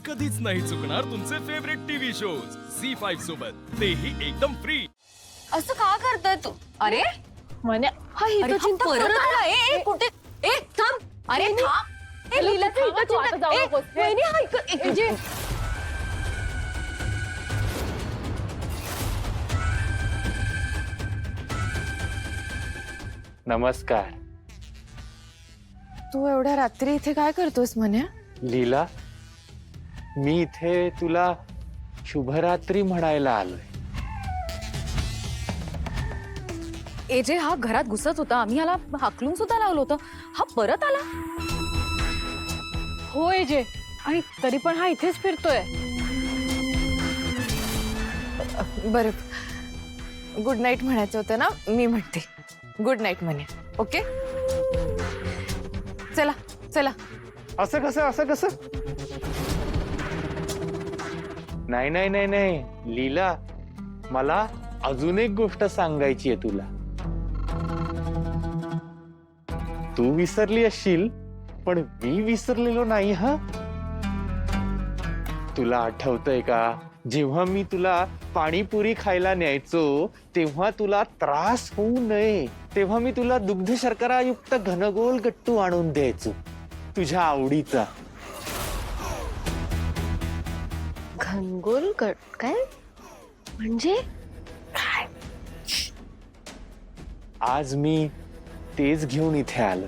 कधीच नाही चुकणार तुमचे फेवरेट टीव्ही शोज झी5 सोबत, तेही एकदम फ्री। असं का करताय तू? अरे म्हणे हा ही तो चिंता परत आला. ए कुठे? ए थांब. अरे थांब. ए लीला थांब, तू आता जाऊ नकोस. वहिनी हा म्हणजे नमस्कार तू एवढ्या रात्री इथे काय करतोस म्हणे? लीला, मी इथे तुला शुभरात्री म्हणायला आलोय। एजे हा घरात घुसत होता, आम्ही याला हाकलून सुद्धा लावलं होतं, हा परत आला. होय जे, आणि तरी पण हा इथेच फिरतोय. बरं गुड नाईट म्हणायचं होतं ना, मी म्हणते गुड नाईट म्हणे. ओके चला चला. असं कसं? नाही नाही नाही नाही लीला, मला अजून एक गोष्ट सांगायची आहे तुला. तू विसरली असशील, पण मी विसरलेलो नाही हा. तुला आठवतंय का, जेव्हा मी तुला पाणीपुरी खायला न्यायचो तेव्हा तुला त्रास होऊ नये तेव्हा मी तुला दुग्ध शर्करायुक्त घनगोल गट्टू आणून द्यायचो, तुझ्या आवडीचा. घनगोल काय म्हणजे? आज मी तेच घेऊन इथे आलो.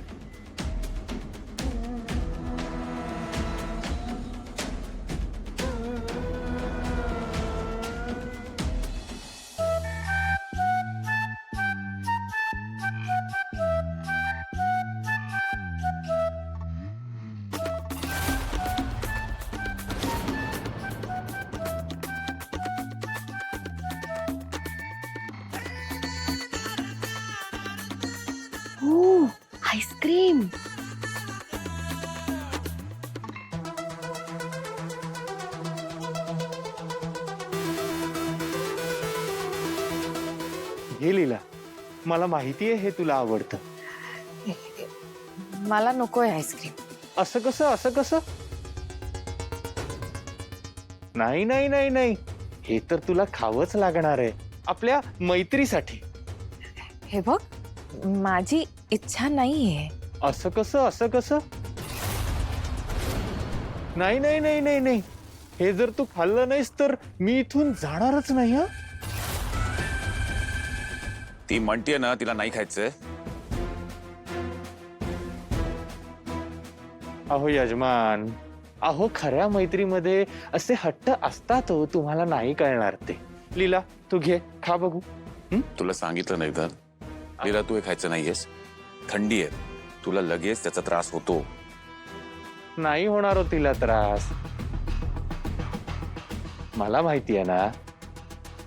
हो आईस्क्रीम. घे लीला, मला माहितीये हे तुला आवडतं. मला नकोय आईस्क्रीम. असं कसं? नाही नाही नाही नाही, हे तर तुला खावंच लागणार आहे, आपल्या मैत्रीसाठी. हे बघ, माझी इच्छा नाहीये. असं कसं? नाही नाही नाही नाही नाही, हे जर तू खाल्लं नाहीस तर मी इथून जाणारच नाही. हा, ती म्हणतीये ना तिला नाही खायचंय. अहो यजमान, अहो खऱ्या मैत्रीमध्ये असे हट्ट असतात हो, तुम्हाला नाही कळणार ते. लीला तू घे, खा बघू. तुला सांगितलं नाही तर लीला, तू हे खायचं नाहीयेस. थंडी आहे, तुला लगेच त्याचा त्रास होतो. नाही होणार हो तिला त्रास, मला माहिती आहे ना.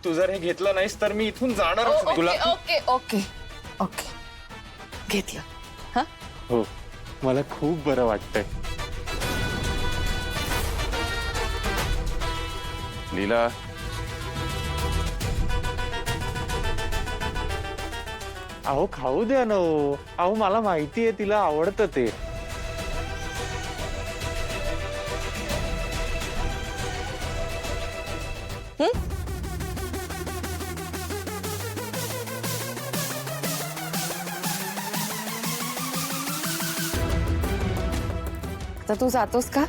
तू जर हे घेतलं नाहीस तर मी इथून जाणारच नाही. तुला ओके ओके ओके घेतलं. हा हो, मला खूप बरं वाटतंय. लीला, अहो खाऊ द्या ना हो. अहो मला माहितीये तिला आवडतं ते. तर तू जातोस का?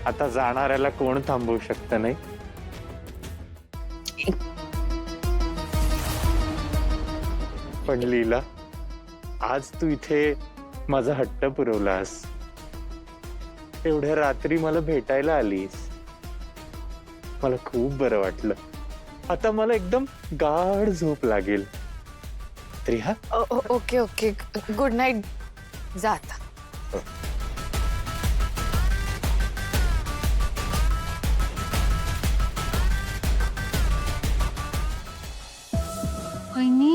आता जाणाऱ्याला कोण थांबवू शकतं नाही. पण लीला, आज तू इथे माझा हट्ट पुरवलास, एवढ्या रात्री मला भेटायला आलीस, मला खूप बरं वाटलं. आता मला एकदम गाढ झोप लागेल. तरी हा, ओके ओके गुड नाईट. जा आता. वहिनी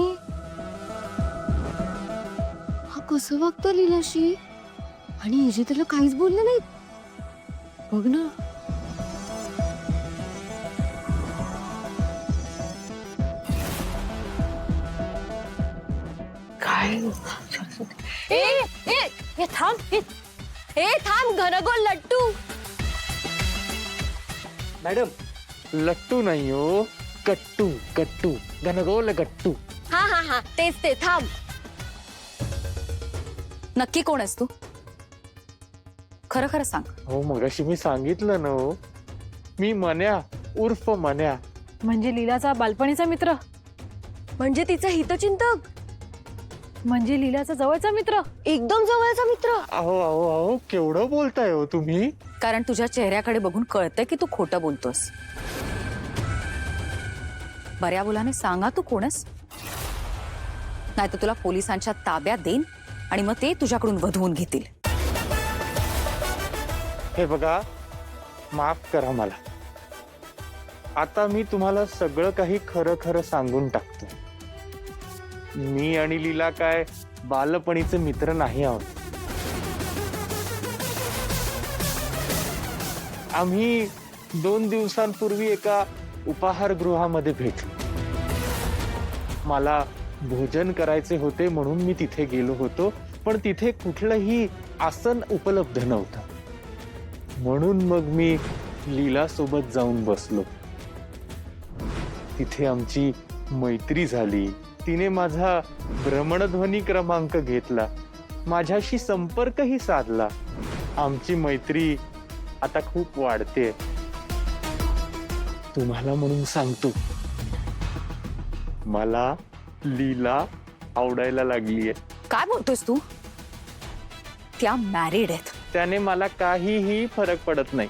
हा कसं वागतो लीलाशी, आणि एजे त्याला काहीच बोललं नाही. बघ ना. ए ए ए थांब ए थांब घनगोल लट्टू. मॅडम लट्टू नाही हो, कट्टू कट्टू, घनगोल गट्टू. हा तेच ते थांब. नक्की कोण आहेस तू? खरं खरं सांग. हो मगाशी मी सांगितलं ना हो, मी मन्या उर्फ मन्या. म्हणजे लीलाचा बालपणीचा मित्र, म्हणजे तिचा हितचिंतक, म्हणजे लीलाचा जवळचा मित्र. एकदम जवळचा मित्र. अहो अहो अहो केवढं बोलताय हो तुम्ही. कारण तुझ्या चेहऱ्याकडे बघून कळतंय की तू खोटं बोलतोस. बऱ्या बोलाने सांगा तू कोण आहेस, नाही तर तुला पोलिसांच्या ताब्यात देईन आणि मग ते तुझ्याकडून वधवून घेतील. हे बघा, माफ करा मला. आता मी तुम्हाला सगळं काही खरं खरं सांगून टाकतो. मी आणि लीला काय बालपणीचे मित्र नाही आहोत. आम्ही 2 दिवसांपूर्वी एका उपाहारगृहामध्ये भेटलो. मला भोजन करायचे होते म्हणून मी तिथे गेलो होतो, पण तिथे कुठलंही आसन उपलब्ध नव्हतं. म्हणून मग मी लीला सोबत जाऊन बसलो. तिथे आमची मैत्री झाली. तिने माझा भ्रमणध्वनी क्रमांक घेतला, माझ्याशी संपर्कही साधला. आमची मैत्री आता खूप वाढते. तुम्हाला म्हणून सांगतो, मला लीला आवडायला लागलीये. काय बोलतोस तू? त्या मॅरिड आहेत. त्याने मला काहीही फरक पडत नाही.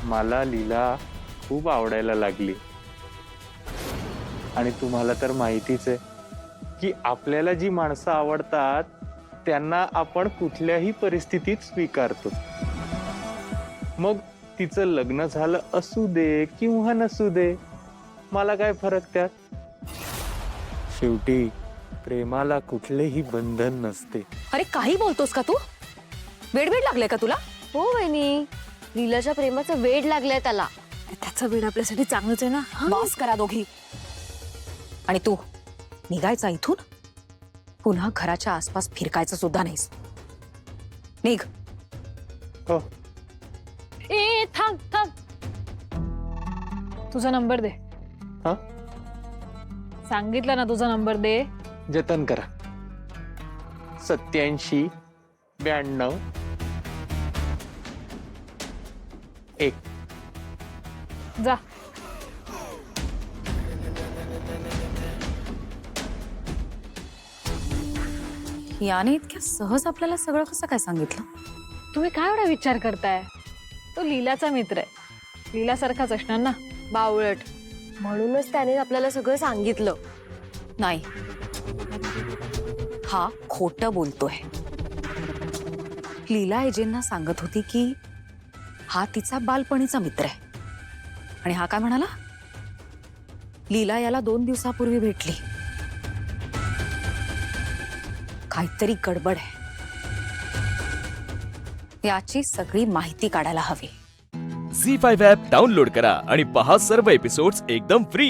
मला लीला खूप आवडायला लागली. आणि तुम्हाला तर माहितीच आहे की आपल्याला जी माणसं आवडतात त्यांना आपण कुठल्याही परिस्थितीत स्वीकारतो. मग तिचं लग्न झालं असू दे किंवा नसू दे, मला काय फरक त्यात. शेवटी प्रेमाला कुठलेही बंधन नसते. अरे काही बोलतोस का तू? वेडवेड लागलंय का तुला? हो वहिनी, लीलाच्या प्रेमाचं वेड लागलंय त्याला. त्याचा वेळ आपल्यासाठी चांगलंच आहे ना. बॉस करा दोघी. आणि तू निघायचा इथून, पुन्हा घराच्या आसपास फिरकायचं सुद्धा नाहीस. निघ. हो. ए थांब थांब, तुझा नंबर दे. हा? सांगितलं ना तुझा नंबर दे. जतन करा. 87 92 1. जा. याने इतक्या सहज आपल्याला सगळं कसं काय सांगितलं? तुम्ही काय एवढा विचार करताय? तो लीलाचा मित्र आहे, लीलासारखाच असणार ना. बावळट. म्हणूनच त्याने आपल्याला सगळं सांगितलं. नाही, हा खोटं बोलतोय. लीला एजेंना सांगत होती की हा तिचा बालपणीचा मित्र आहे. आणि हा काय म्हणाला? लीला याला 2 दिवसापूर्वी भेटली. काहीतरी गडबड आहे. याची सगळी माहिती काढायला हवी. झी 5 ॲप डाउनलोड करा आणि पहा सर्व एपिसोड्स एकदम फ्री.